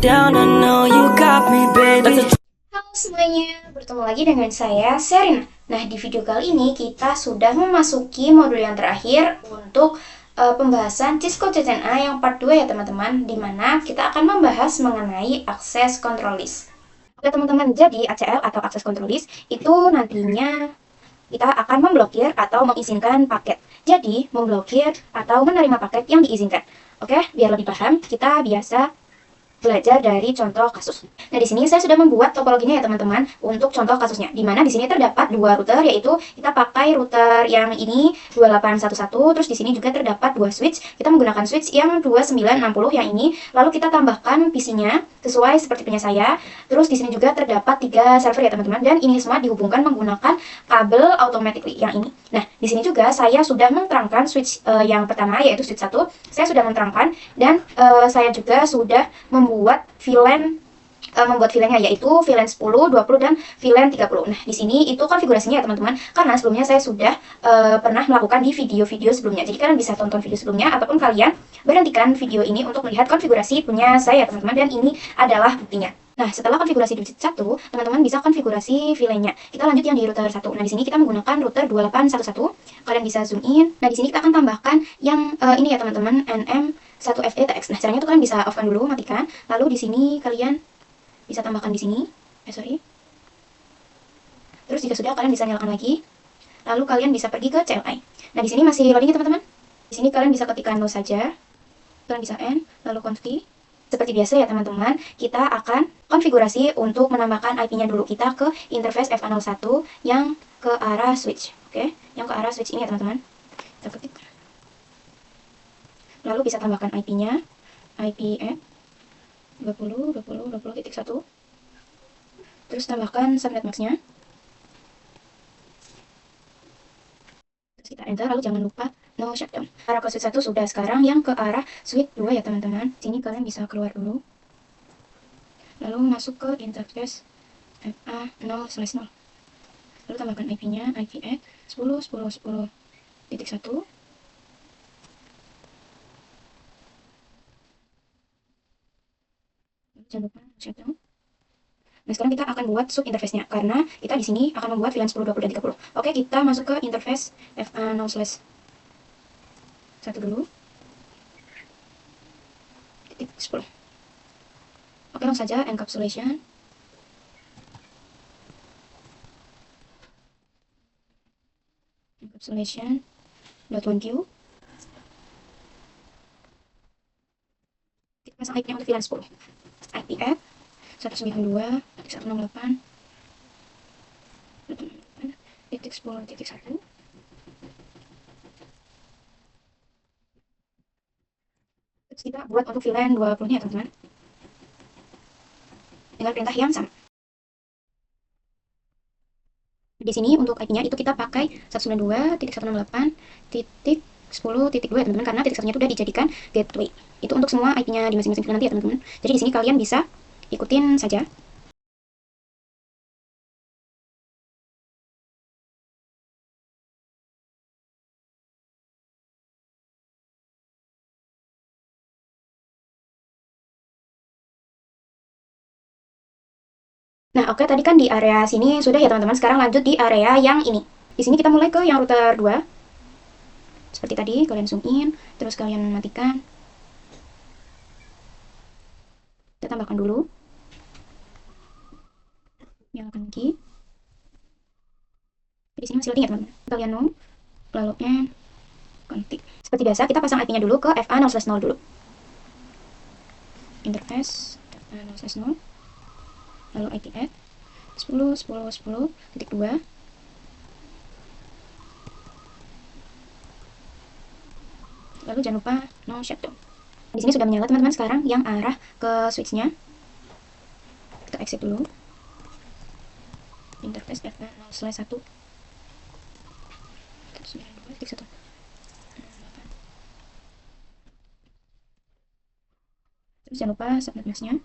down, I know you got me, baby. Halo semuanya, bertemu lagi dengan saya Serina. Nah, di video kali ini kita sudah memasuki modul yang terakhir untuk pembahasan Cisco CCNA yang part 2 ya teman-teman, di mana kita akan membahas mengenai akses control list. Oke teman-teman, jadi ACL atau akses control list itu nantinya kita akan memblokir atau mengizinkan paket. Jadi, memblokir atau menerima paket yang diizinkan. Oke, biar lebih paham, kita biasa belajar dari contoh kasus. Nah, di sini saya sudah membuat topologinya ya teman-teman untuk contoh kasusnya. Di mana di sini terdapat dua router, yaitu kita pakai router yang ini 2811, terus di sini juga terdapat dua switch. Kita menggunakan switch yang 2960 yang ini, lalu kita tambahkan PC-nya sesuai seperti punya saya. Terus di sini juga terdapat 3 server ya teman-teman, dan ini semua dihubungkan menggunakan kabel automatically yang ini. Nah, di sini juga saya sudah menerangkan switch yang pertama, yaitu switch 1. Saya sudah menerangkan, dan saya juga sudah membuat VLAN-nya yaitu VLAN 10, 20 dan VLAN 30. Nah, di sini itu konfigurasinya ya teman-teman. Karena sebelumnya saya sudah pernah melakukan di video-video sebelumnya. Jadi kalian bisa tonton video sebelumnya ataupun kalian berhentikan video ini untuk melihat konfigurasi punya saya teman-teman, dan ini adalah buktinya. Nah, setelah konfigurasi di satu, teman-teman bisa konfigurasi VLAN-nya. Kita lanjut yang di router 1. Nah, di sini kita menggunakan router 2811. Kalian bisa zoom in. Nah, di sini kita akan tambahkan yang ini ya teman-teman, NM1FETX. Nah, caranya tuh kalian bisa off-kan dulu, matikan. Lalu di sini kalian bisa tambahkan di sini. Terus jika sudah, kalian bisa nyalakan lagi. Lalu kalian bisa pergi ke CLI. Nah, di sini masih loading ya teman-teman. Di sini kalian bisa ketikkan no saja. Kalian bisa N, lalu confi. Seperti biasa ya teman-teman, kita akan konfigurasi untuk menambahkan IP-nya dulu. Kita ke interface FA01 yang ke arah switch. Oke, yang ke arah switch ini ya teman-teman. Kita ketik. Lalu bisa tambahkan IP-nya, IP 20.20.20.1. Terus tambahkan subnet max-nya. Terus kita enter, lalu jangan lupa no shutdown. Arah ke switch 1 sudah, sekarang yang ke arah switch 2 ya teman-teman. Sini kalian bisa keluar dulu. Lalu masuk ke interface FA0/0. Lalu tambahkan IP-nya, IP 10.10.10.1. Jangan lupa shutdown. Nah, sekarang kita akan buat sub interface-nya karena kita di sini akan membuat VLAN 10, 20 dan 30. Oke, kita masuk ke interface FA0/1 dulu. Titik 10. Oke, langsung saja encapsulation. Encapsulation.1Q. Kita pasang IP-nya untuk VLAN 10. IP add 192.168.10.1. Terus kita buat untuk VLAN 20-nya ya teman-teman, dengan perintah yang sama. Di sini untuk IP-nya itu kita pakai 192.168.10.2 ya teman-teman, karena titik satunya itu sudah dijadikan gateway. Itu untuk semua IP-nya di masing-masing VLAN nanti ya teman-teman. Jadi di sini kalian bisa ikutin saja. Nah, oke, tadi kan di area sini sudah ya teman-teman. Sekarang lanjut di area yang ini. Di sini kita mulai ke yang router 2. Seperti tadi, kalian zoom in, terus kalian matikan. Kita tambahkan dulu. Nyalakan lagi. Di sini masih loading ya teman-teman. Kalian no, lalu N, konfig. Seperti biasa, kita pasang IP-nya dulu ke FA0/0 dulu. Interface FA0/0. Lalu IP add 10.10.10.2. Lalu jangan lupa no shutdown. Di sini sudah menyala teman-teman. Sekarang yang arah ke switch-nya kita exit dulu. Interface FA0/1. Terus jangan lupa subnet mask-nya.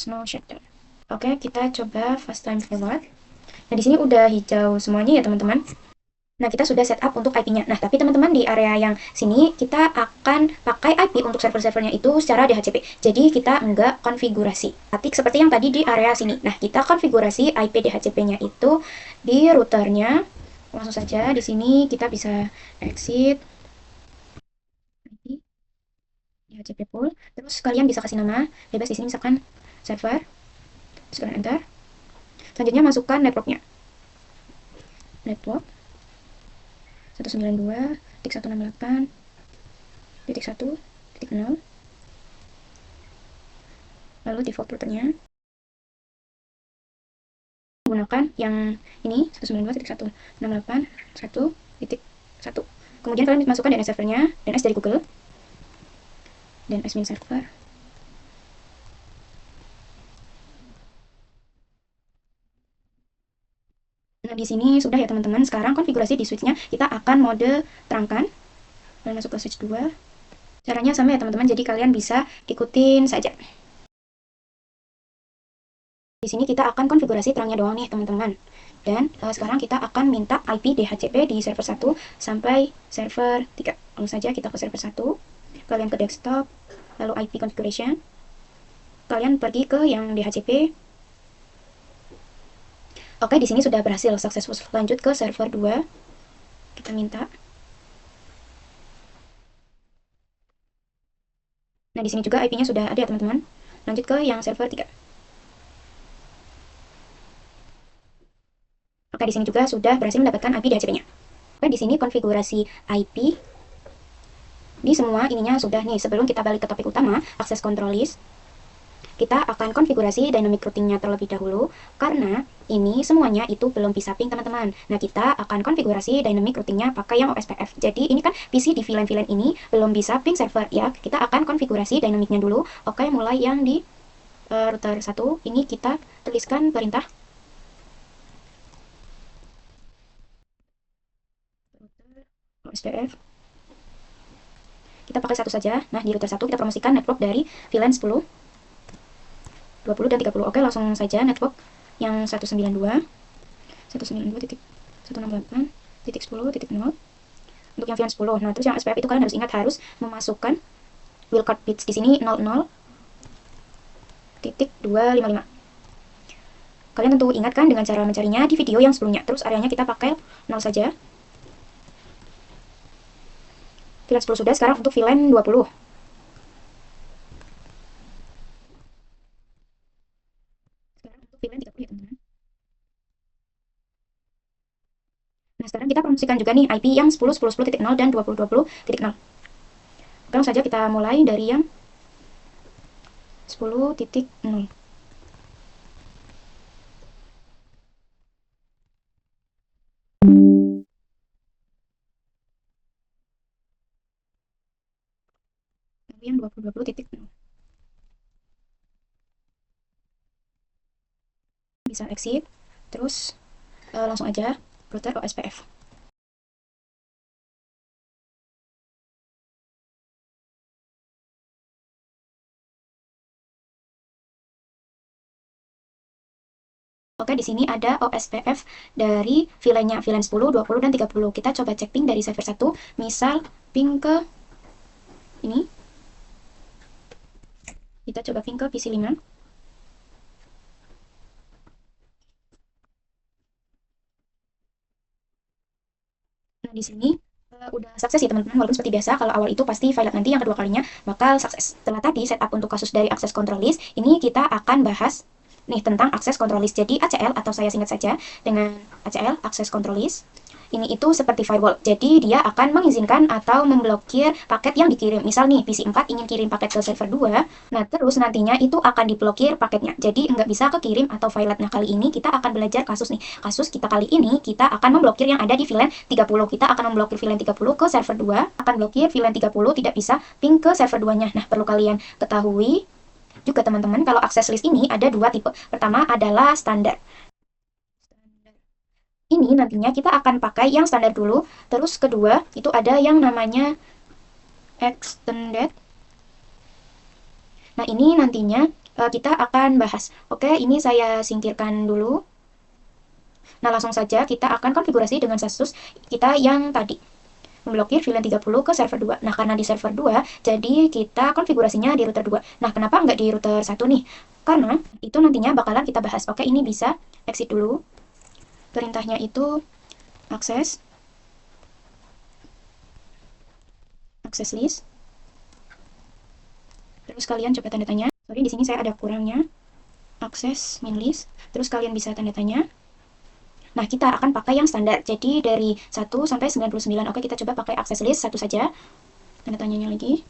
No shutdown. Oke, kita coba fast time forward. Nah, di sini udah hijau semuanya ya teman-teman. Nah, kita sudah setup untuk IP-nya. Nah, tapi teman-teman di area yang sini kita akan pakai IP untuk server-servernya itu secara DHCP. Jadi kita enggak konfigurasi. Tapi seperti yang tadi di area sini. Nah, kita konfigurasi IP DHCP-nya itu di routernya. Langsung saja di sini kita bisa exit IP DHCP pool. Terus kalian bisa kasih nama bebas di sini misalkan server. Terus kalian enter. Selanjutnya masukkan networknya. Network 192.168.1.0, lalu default routernya menggunakan yang ini 192.168.1.1. Kemudian kalian masukkan DNS servernya, DNS dari Google, DNS min server. Nah, di sini sudah ya teman-teman. Sekarang konfigurasi di switch-nya kita akan mode terangkan. Kalian masuk ke switch 2. Caranya sama ya teman-teman, jadi kalian bisa ikutin saja. Di sini kita akan konfigurasi terangnya doang nih teman-teman. Dan sekarang kita akan minta IP DHCP di server 1 sampai server 3. Langsung saja kita ke server 1. Kalian ke desktop, lalu IP configuration. Kalian pergi ke yang DHCP. Oke, di sini sudah berhasil successful. Lanjut ke server 2. Kita minta. Nah, di sini juga IP-nya sudah ada ya teman-teman. Lanjut ke yang server 3. Oke, di sini juga sudah berhasil mendapatkan IP DHCP-nya. Oke, di sini konfigurasi IP di semua ininya sudah nih. Sebelum kita balik ke topik utama, access control list, kita akan konfigurasi dynamic routing-nya terlebih dahulu, karena ini semuanya itu belum bisa ping teman-teman. Nah, kita akan konfigurasi dynamic routing-nya pakai yang OSPF. Jadi ini kan PC di VLAN-VLAN ini belum bisa ping server ya. Kita akan konfigurasi dynamic-nya dulu. Oke, mulai yang di router 1, ini kita tuliskan perintah OSPF. Kita pakai satu saja. Nah, di router 1 kita promosikan network dari VLAN 10, 20 dan 30. Oke, langsung saja network yang 192.168.10.0 untuk yang VLAN 10. Nah, terus yang SPF itu kalian harus ingat harus memasukkan wildcard bits di sini 00.255. Kalian tentu ingat kan dengan cara mencarinya di video yang sebelumnya. Terus areanya kita pakai 0 saja. VLAN 10 sudah, sekarang untuk VLAN 20. Sekarang untuk VLAN 30 ya teman-teman. Nah, sekarang kita promosikan juga nih IP yang 10.10.10.0 dan 20.20.0. Langsung saja kita mulai dari yang 10.0. Lalu yang 20.20.0. Bisa exit, terus langsung aja router OSPF. Oke, di sini ada OSPF dari VLAN-nya, VLAN 10, 20, dan 30. Kita coba cek ping dari server 1, misal ping ke ini. Kita coba ping ke PC 5. Nah, di sini udah sukses ya teman-teman, walaupun seperti biasa kalau awal itu pasti violet, nanti yang kedua kalinya bakal sukses. Setelah tadi setup untuk kasus dari access control list, ini kita akan bahas nih tentang access control list. Jadi ACL, atau saya singkat saja dengan ACL, access control list, ini itu seperti firewall. Jadi dia akan mengizinkan atau memblokir paket yang dikirim. Misal nih PC 4 ingin kirim paket ke server 2, nah terus nantinya itu akan diblokir paketnya. Jadi nggak bisa kekirim atau violet. Nah, kali ini kita akan belajar kasus nih. Kasus kita kali ini kita akan memblokir yang ada di VLAN 30. Kita akan memblokir VLAN 30 ke server 2, akan blokir VLAN 30 tidak bisa ping ke server 2-nya. Nah, perlu kalian ketahui juga teman-teman, kalau access list ini ada dua tipe. Pertama adalah standar. Ini nantinya kita akan pakai yang standar dulu. Terus kedua, itu ada yang namanya extended. Nah, ini nantinya kita akan bahas. Oke, ini saya singkirkan dulu. Nah, langsung saja kita akan konfigurasi dengan kasus kita yang tadi, memblokir VLAN 30 ke server 2. Nah, karena di server 2, jadi kita konfigurasinya di router 2. Nah, kenapa nggak di router 1 nih? Karena itu nantinya bakalan kita bahas. Oke, ini bisa exit dulu. Perintahnya itu akses list. Terus kalian coba tanda tanya. Sorry, di sini saya ada kurangnya. Akses min list. Terus kalian bisa tanda tanya. Nah, kita akan pakai yang standar. Jadi dari 1 sampai 99. Oke, kita coba pakai akses list 1 saja. Tanda tanyanya lagi.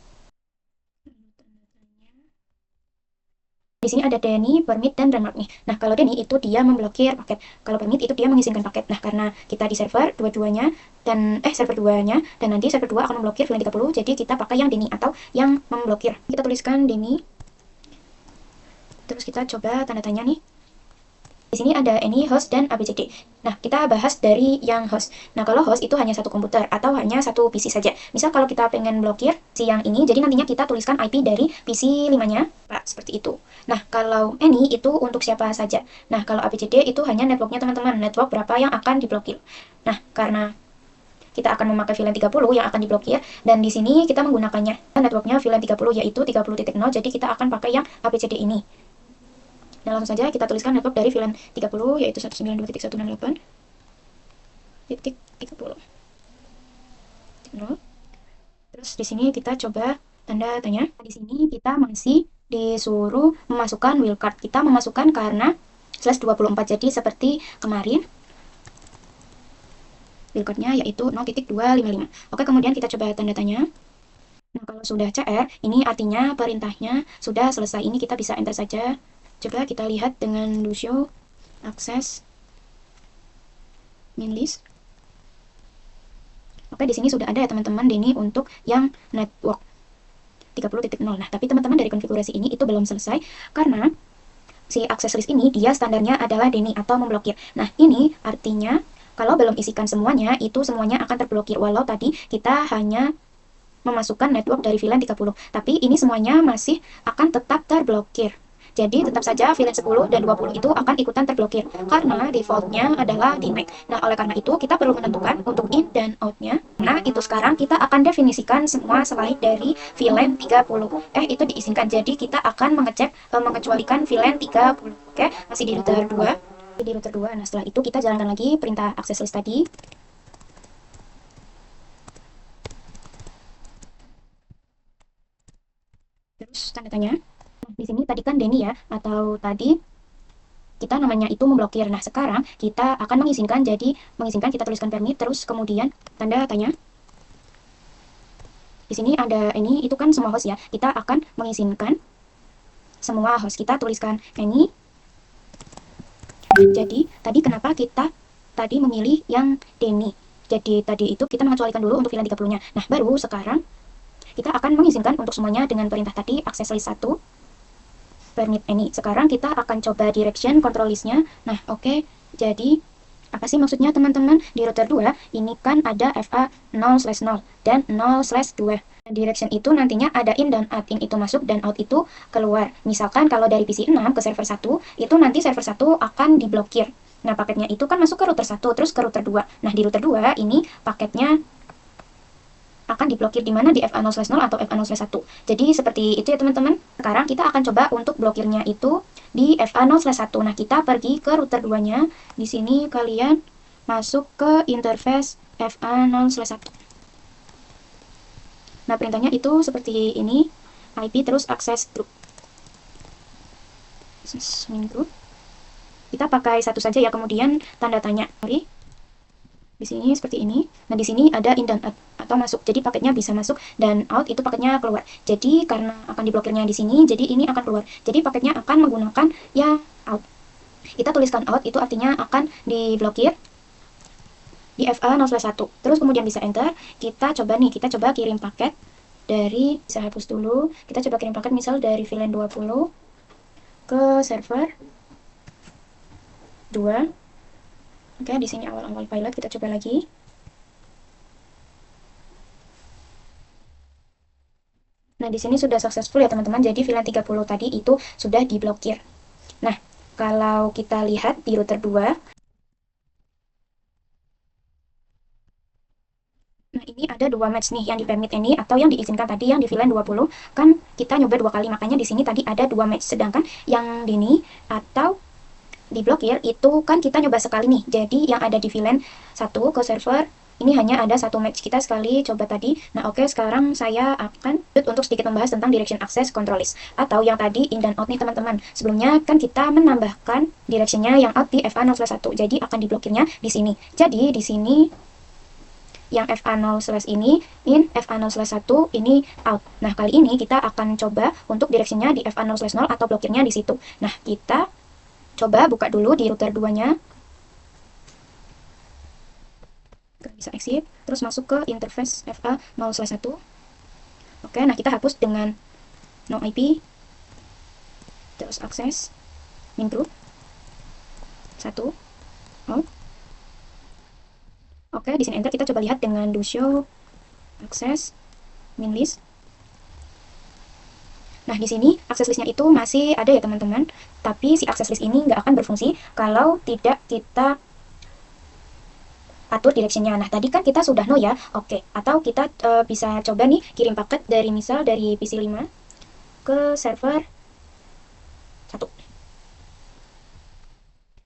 Di sini ada Denny, permit, dan remark nih. Nah, kalau Denny itu dia memblokir paket. Kalau permit itu dia mengizinkan paket. Nah, karena kita di server dua-duanya dan server 2-nya dan nanti server 2 akan memblokir VLAN 30, jadi kita pakai yang Denny atau yang memblokir. Kita tuliskan Denny. Terus kita coba tanda tanya nih. Di sini ada any host dan ABCD. Nah, kita bahas dari yang host. Nah, kalau host itu hanya satu komputer atau hanya satu PC saja. Misal kalau kita pengen blokir si yang ini, jadi nantinya kita tuliskan IP dari PC 5-nya, Pak, seperti itu. Nah, kalau any itu untuk siapa saja. Nah, kalau ABCD itu hanya networknya teman-teman, network berapa yang akan diblokir. Nah, karena kita akan memakai VLAN 30 yang akan diblokir, dan di sini kita menggunakannya networknya VLAN 30 yaitu 30.0, jadi kita akan pakai yang ABCD ini. Nah, langsung saja kita tuliskan network dari VLAN 30 yaitu 192.168.30. Terus di sini kita coba tanda tanya. Di sini kita masih disuruh memasukkan wildcard. Kita memasukkan karena /24, jadi seperti kemarin wildcardnya yaitu 0.255. Oke, kemudian kita coba tanda tanya. Nah, kalau sudah CR, ini artinya perintahnya sudah selesai. Ini kita bisa enter saja. Coba kita lihat dengan Lucio akses min list. Oke, di sini sudah ada ya teman-teman Denny untuk yang network 30.0. Nah, tapi teman-teman dari konfigurasi ini itu belum selesai karena si akses list ini dia standarnya adalah Denny atau memblokir. Nah, ini artinya kalau belum isikan semuanya, itu semuanya akan terblokir. Walau tadi kita hanya memasukkan network dari VLAN 30, tapi ini semuanya masih akan tetap terblokir. Jadi tetap saja VLAN 10 dan 20 itu akan ikutan terblokir karena defaultnya adalah di MAC. Nah, oleh karena itu kita perlu menentukan untuk in dan out-nya. Nah, itu sekarang kita akan definisikan semua selain dari VLAN 30. Itu diizinkan. Jadi kita akan mengecek mengecualikan VLAN 30. Oke, masih di router 2. Di router 2. Nah, setelah itu kita jalankan lagi perintah access list tadi. Terus tanda tanya. Di sini tadi kan Denny ya, atau tadi kita namanya itu memblokir. Nah, sekarang kita akan mengizinkan, jadi mengizinkan kita tuliskan permit, terus kemudian tanda tanya. Di sini ada ini, itu kan semua host ya. Kita akan mengizinkan semua host. Kita tuliskan ini. Jadi, tadi kenapa kita tadi memilih yang Denny? Jadi, tadi itu kita mengecualikan dulu untuk VLAN 30-nya. Nah, baru sekarang kita akan mengizinkan untuk semuanya dengan perintah tadi, akses list 1. Permit any. Sekarang kita akan coba direction control listnya. Nah, oke. Jadi, apa sih maksudnya teman-teman? Di router 2, ini kan ada FA 0/0 dan 0/2. Direction itu nantinya ada in dan out. In itu masuk dan out itu keluar. Misalkan kalau dari PC 6 ke server 1, itu nanti server 1 akan diblokir. Nah, paketnya itu kan masuk ke router 1, terus ke router 2. Nah, di router 2, ini paketnya akan diblokir di mana di FA0/0 atau FA0/1. Jadi seperti itu ya teman-teman. Sekarang kita akan coba untuk blokirnya itu di FA0/1. Nah, kita pergi ke router 2-nya. Di sini kalian masuk ke interface FA0/1. Nah, perintahnya itu seperti ini. IP terus akses group. Group. Kita pakai satu saja ya, kemudian tanda tanya. Sorry. Di sini seperti ini. Nah, di sini ada in dan out atau masuk. Jadi paketnya bisa masuk dan out itu paketnya keluar. Jadi karena akan diblokirnya di sini, jadi ini akan keluar. Jadi paketnya akan menggunakan yang out. Kita tuliskan out itu artinya akan diblokir di FA0/1. Terus kemudian bisa enter. Kita coba nih, kita coba kirim paket dari, bisa hapus dulu. Kita coba kirim paket misal dari VLAN 20 ke server 2. Oke, di sini awal-awal pilot kita coba lagi. Nah, di sini sudah successful ya teman-teman. Jadi VLAN 30 tadi itu sudah diblokir. Nah, kalau kita lihat di router 2, sini ada dua match nih, yang di permit ini atau yang diizinkan tadi yang di VLAN 20 kan kita nyoba 2 kali, makanya di sini tadi ada 2 match. Sedangkan yang di ini atau diblokir itu kan kita nyoba sekali nih. Jadi yang ada di VLAN 1 ke server ini hanya ada 1 match kita sekali coba tadi. Nah oke, sekarang saya akan untuk sedikit membahas tentang direction access control list atau yang tadi in dan out nih teman-teman. Sebelumnya kan kita menambahkan directionnya yang out di FA0/1, jadi akan diblokirnya di sini. Jadi di sini yang FA0/ ini in, FA0/1 ini out. Nah kali ini kita akan coba untuk directionnya di FA0/0 atau blokirnya di situ. Nah kita coba buka dulu di router 2-nya. Bisa exit, terus masuk ke interface FA0/1. Oke, nah kita hapus dengan no IP, terus akses min group 1 out. Oke, di sini enter, kita coba lihat dengan do show akses min list. Nah, di sini akses listnya itu masih ada ya teman-teman, tapi si akses list ini nggak akan berfungsi kalau tidak kita atur directionnya. Nah, tadi kan kita sudah no ya, oke. Atau kita bisa coba nih kirim paket dari misal dari PC 5 ke server 1.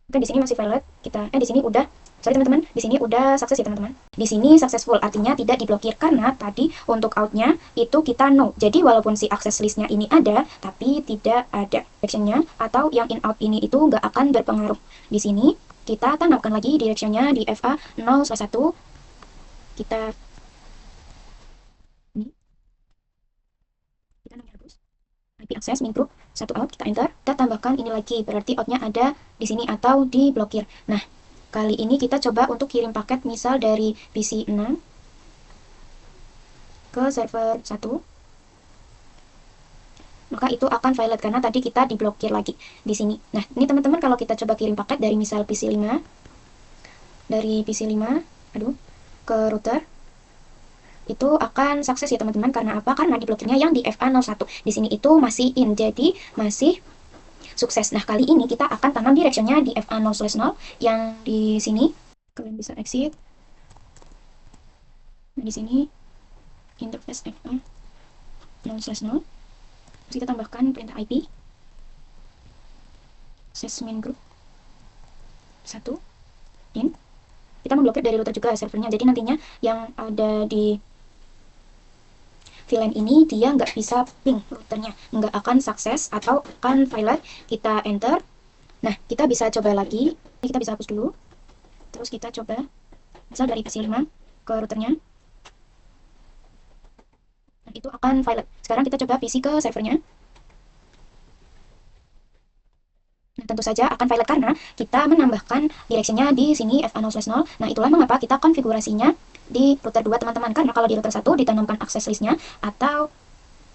Oke, di sini masih valid. Di sini udah, sorry teman-teman, di sini udah sukses ya teman-teman. Di sini successful, artinya tidak diblokir karena tadi untuk outnya itu kita no. Jadi walaupun si akses listnya ini ada, tapi tidak ada directionnya atau yang in out ini itu nggak akan berpengaruh. Di sini kita tanamkan lagi directionnya di FA0/1. Kita ini kita hapus IP access min group 1 out, kita enter, kita tambahkan ini lagi, berarti outnya ada di sini atau diblokir. Nah kali ini kita coba untuk kirim paket misal dari PC 6 ke server 1, maka itu akan valid karena tadi kita diblokir lagi di sini. Nah, ini teman-teman kalau kita coba kirim paket dari misal PC 5 ke router itu akan sukses ya teman-teman. Karena apa? Karena diblokirnya yang di FA01. Di sini itu masih in, jadi masih sukses. Nah, kali ini kita akan tanam directionnya di FA0/0 yang di sini. Kalian bisa exit. Nah, di sini interface FA0/0. Terus kita tambahkan perintah IP access min group 1 in. Kita memblokir dari router juga servernya, jadi nantinya yang ada di VLAN ini dia nggak bisa ping routernya, nggak akan sukses atau akan valid. Kita enter. Nah kita bisa coba lagi, kita bisa hapus dulu, terus kita coba misal dari PC 5 ke routernya. Itu akan valid. Sekarang kita coba PC ke servernya. Nah, tentu saja akan valid karena kita menambahkan directionnya di sini FA0/0. Nah, itulah mengapa kita konfigurasinya di router 2 teman-teman. Karena kalau di router 1 ditanamkan akses listnya atau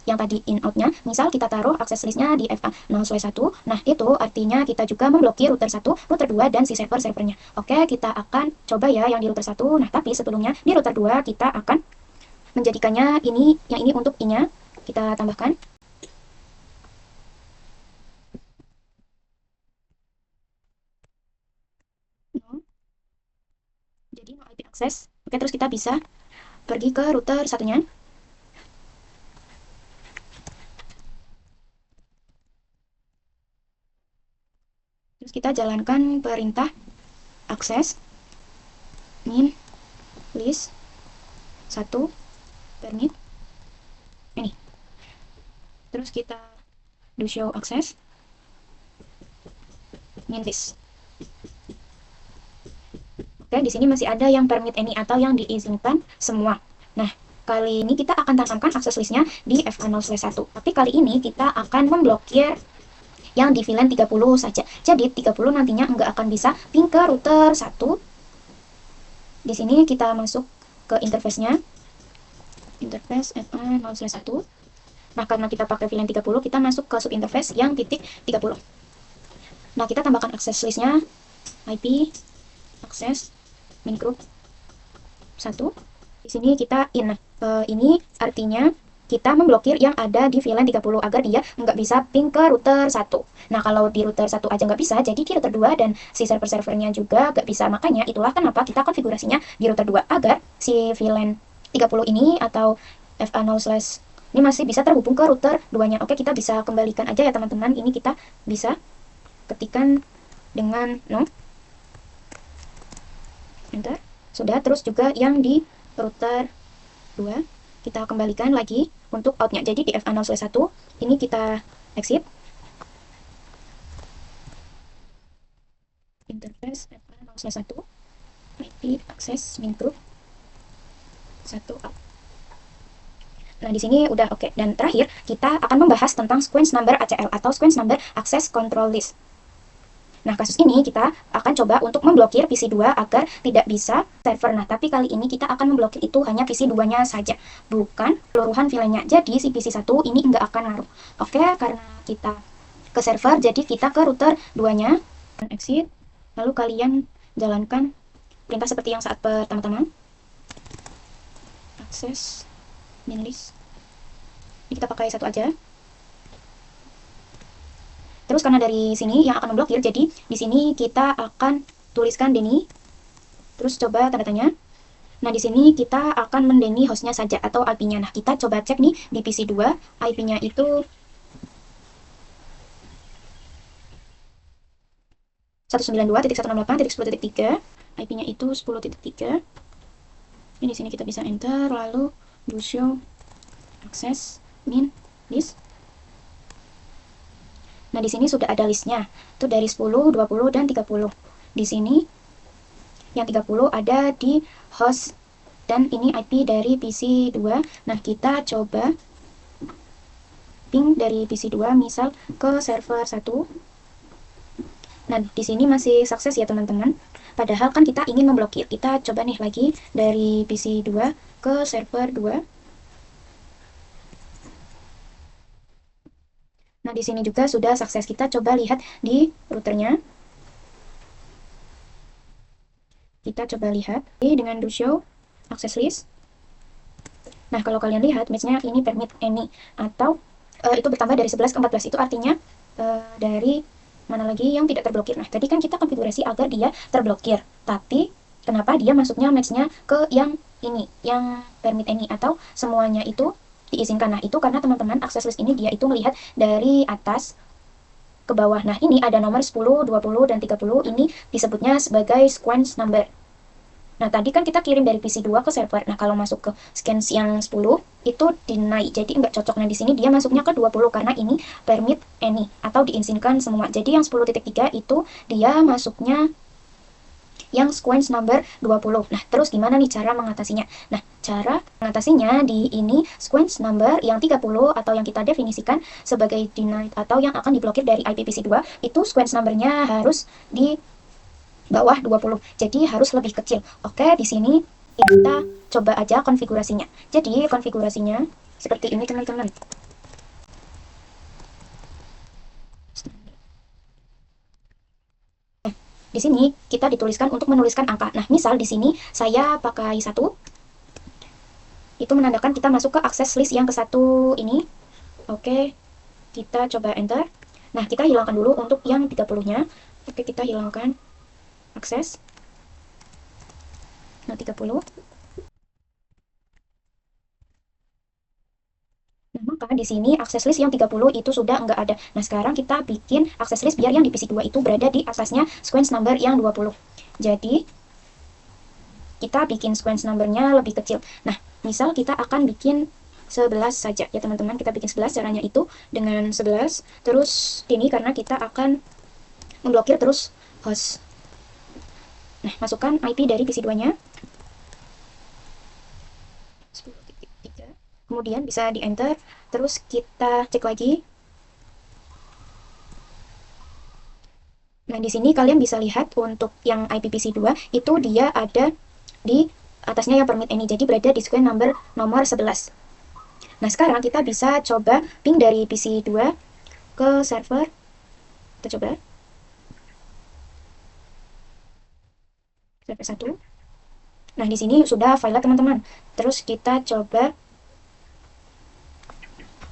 yang tadi in out-nya, misal kita taruh akses listnya di FA0/1. Nah, itu artinya kita juga memblokir router 1, router 2, dan si server-servernya. Oke, kita akan coba ya yang di router 1. Nah, tapi sebelumnya di router 2 kita akan menjadikannya ini, yang ini untuk I-nya kita tambahkan. No. Jadi no IP access. Oke, terus kita bisa pergi ke router satunya. Terus kita jalankan perintah akses min list 1 permit ini. Terus kita do show access min list. Oke, di sini masih ada yang permit any atau yang diizinkan semua. Nah, kali ini kita akan tanamkan akses listnya di FA0/1. Tapi kali ini kita akan memblokir yang di VLAN 30 saja. Jadi 30 nantinya nggak akan bisa ping ke router 1. Di sini kita masuk ke interface-nya. Interface FA0/1. Nah, karena kita pakai VLAN 30, kita masuk ke subinterface yang titik 30. Nah, kita tambahkan akses listnya IP akses min group 1. Di sini kita in. Ini artinya kita memblokir yang ada di VLAN 30 agar dia nggak bisa ping ke router 1. Nah, kalau di router 1 aja nggak bisa, jadi di router 2 dan si server-servernya juga nggak bisa. Makanya itulah kenapa kita konfigurasinya di router 2 agar si VLAN 30 ini atau FA0 slash ini masih bisa terhubung ke router 2-nya. Oke, kita bisa kembalikan aja ya teman-teman. Ini kita bisa ketikkan dengan no. Enter. Sudah, terus juga yang di router 2 kita kembalikan lagi untuk outnya. Jadi di FA0 slash 1 ini kita exit. Interface FA0 slash 1 IP access min group 1 out. Nah, di sini udah oke. Dan terakhir, kita akan membahas tentang sequence number ACL atau sequence number access control list. Nah, kasus ini kita akan coba untuk memblokir PC2 agar tidak bisa server. Nah, tapi kali ini kita akan memblokir itu hanya PC2-nya saja, bukan keseluruhan filenya. Jadi, si PC1 ini nggak akan ngaruh. Oke, karena kita ke server, jadi kita ke router 2-nya. Exit, lalu kalian jalankan perintah seperti yang saat pertama-tama. Akses min list. Ini kita pakai satu aja. Terus karena dari sini yang akan memblokir, jadi di sini kita akan tuliskan Denny. Terus coba tanda tanya. Nah, di sini kita akan mendeny hostnya saja atau IP-nya. Nah, kita coba cek nih di PC2, IP-nya itu 192.168.10.3. IP-nya itu 10.3. Ini di sini kita bisa enter, lalu do show access min list. Nah, di sini sudah ada listnya. Itu dari 10, 20, dan 30. Di sini yang 30 ada di host dan ini IP dari PC2. Nah, kita coba ping dari PC2 misal ke server 1. Nah, di sini masih sukses ya teman-teman. Padahal kan kita ingin memblokir. Kita coba nih lagi dari PC2 ke server 2. Nah, di sini juga sudah sukses. Kita coba lihat di routernya. Kita coba lihat dengan do show access list. Nah, kalau kalian lihat match-nya ini permit any atau itu bertambah dari 11 ke 14. Itu artinya dari mana lagi yang tidak terblokir. Nah, tadi kan kita konfigurasi agar dia terblokir. Tapi kenapa dia masuknya match-nya ke yang ini, yang permit any atau semuanya itu diizinkan. Nah, itu karena teman-teman access list ini dia itu melihat dari atas ke bawah. Nah, ini ada nomor 10, 20, dan 30. Ini disebutnya sebagai sequence number. Nah, tadi kan kita kirim dari PC2 ke server. Nah, kalau masuk ke sequence yang 10, itu deny. Jadi, nggak cocok. Nah, di sini dia masuknya ke 20 karena ini permit any atau diizinkan semua. Jadi, yang 10.3 itu dia masuknya yang sequence number 20. Nah, terus gimana nih cara mengatasinya? Nah, cara mengatasinya di ini sequence number yang 30 atau yang kita definisikan sebagai denied atau yang akan diblokir dari IPPC2 itu sequence numbernya harus di bawah 20. Jadi harus lebih kecil. Oke, di sini kita coba aja konfigurasinya. Jadi konfigurasinya seperti ini teman-teman. Di sini kita dituliskan untuk menuliskan angka. Nah, misal di sini saya pakai 1. Itu menandakan kita masuk ke akses list yang ke-1 ini. Oke, kita coba enter. Nah, kita hilangkan dulu untuk yang 30-nya. Oke, kita hilangkan akses. Nah, 30. Nah, maka di sini akses list yang 30 itu sudah nggak ada. Nah, sekarang kita bikin akses list biar yang di PC2 itu berada di atasnya sequence number yang 20. Jadi, kita bikin sequence numbernya lebih kecil. Nah, misal kita akan bikin 11 saja ya teman-teman. Kita bikin 11, caranya itu dengan 11. Terus ini karena kita akan memblokir terus host. Nah, masukkan IP dari PC2-nya. Kemudian bisa di enter, terus kita cek lagi. Nah, di sini kalian bisa lihat untuk yang IPPC2 itu dia ada di atasnya yang permit any, jadi berada di sequence number nomor 11. Nah, sekarang kita bisa coba ping dari PC2 ke server. Kita coba. Server 1. Nah, di sini sudah file teman-teman. Terus kita coba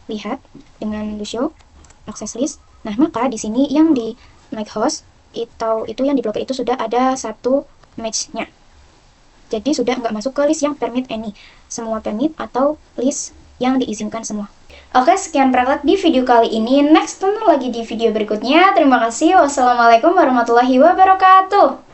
lihat dengan do show access list. Nah, maka di sini yang di make host itu yang diblokir itu sudah ada satu match-nya. Jadi sudah nggak masuk ke list yang permit any. semua permit atau list yang diizinkan semua. Oke, sekian praktek di video kali ini. Next, tonton lagi di video berikutnya. Terima kasih. Wassalamualaikum warahmatullahi wabarakatuh.